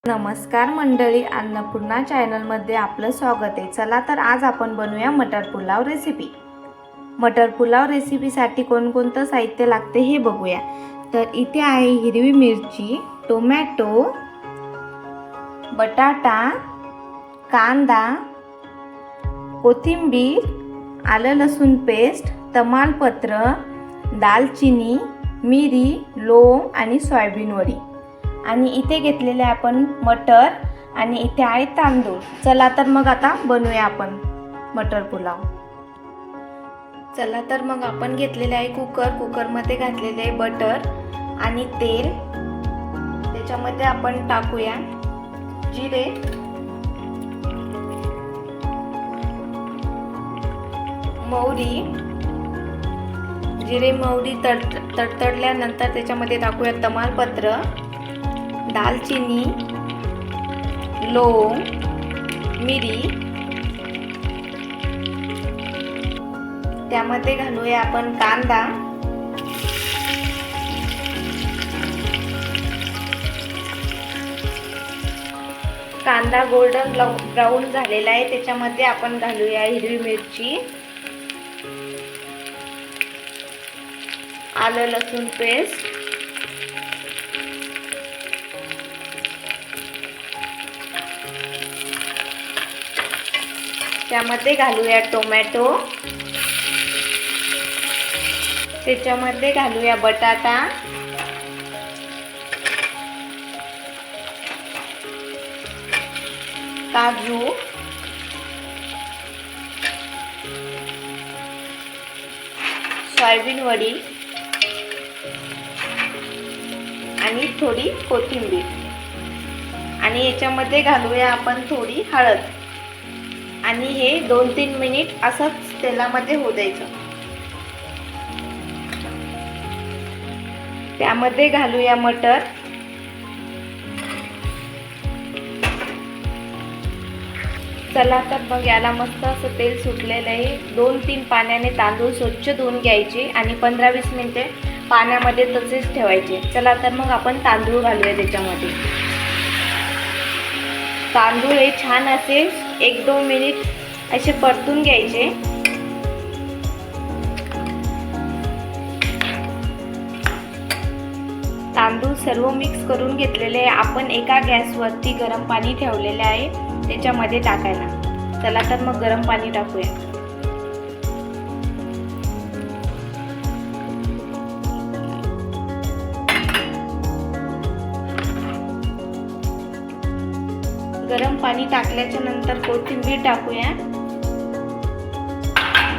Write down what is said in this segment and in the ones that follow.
नमस्कार मंडळी, अन्नपूर्णा चॅनलमध्ये आपलं स्वागत आहे। चला तर आज आपण बनवूया मटर पुलाव रेसिपी। मटर पुलाव रेसिपीसाठी कोणकोणतं साहित्य लागते हे बघूया। तर इथे आहे हिरवी मिरची, टोमॅटो, बटाटा, कांदा, कोथिंबीर, आलं लसूण पेस्ट, तमालपत्र, दालचिनी, मिरी, लवंग आणि सोयाबीन वडी। आणि इथे घेतलेले आपण मटर आणि इथे आहे तांदूळ। चला तर मग आता बनवूया आपण मटर पुलाव। चला तर मग आपण घेतलेले आहे कुकरमध्ये घातलेले आहे बटर आणि तेल। त्याच्यामध्ये आपण टाकूया जिरे, मोहरी। जिरे मोहरी तडतडल्यानंतर त्याच्यामध्ये टाकूया तमालपत्र, दालचिनी, लवंग, मिरी। त्यामध्ये घालूया आपण कांदा, कांदा गोल्डन ब्राऊन झालेला आहे। त्याच्यामध्ये आपण घालूया हिरवी मिरची, आलं लसूण पेस्ट, त्यामध्ये घालूया टोमॅटो, त्याच्यामध्ये घालूया बटाटा, काजू, सोयाबीन वडी आणि थोडी कोथिंबीर। आणि याच्यामध्ये घालूया आपण थोडी हळद आणि हे 2-3 मिनिट असंच तेलामध्ये होऊ द्यायचं। त्यामध्ये घालूया मटर, चला तर मग याला मस्त असं तेल सुटलेलं आहे। 2-3 पाण्याने तांदूळ स्वच्छ धुवून घ्यायचे आणि 15-20 मिनिटे पाण्यामध्ये तसेच ठेवायचे। चला तर मग आपण तांदूळ घालूया त्याच्यामध्ये। तांदूळ हे छान असे 1-2 मिनिट असे परतून घ्यायचे। तांदूळ सर्व मिक्स करून घेतलेले आहे। आपण एका गॅसवरती गरम पाणी ठेवलेले आहे त्याच्यामध्ये टाकायला। चला तर मग गरम पाणी टाकूया। गरम पाणी टाकल्याच्या नंतर कोथिंबीर टाकूया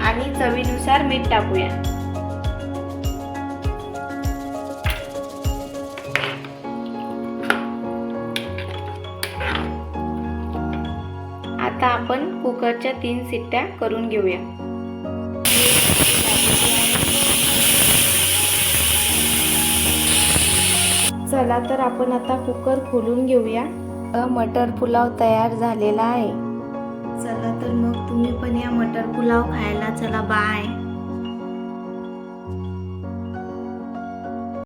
आणि चवीनुसार मीठ टाकूया। आता आपण कुकरच्या 3 शिट्ट्या करून घेऊया। चला तर आपण आता कुकर खोलून घेऊया। मटर पुलाव तयार झालेला आहे। चला तर मग तुम्ही पण या मटर पुलाव खायला चला। बाय।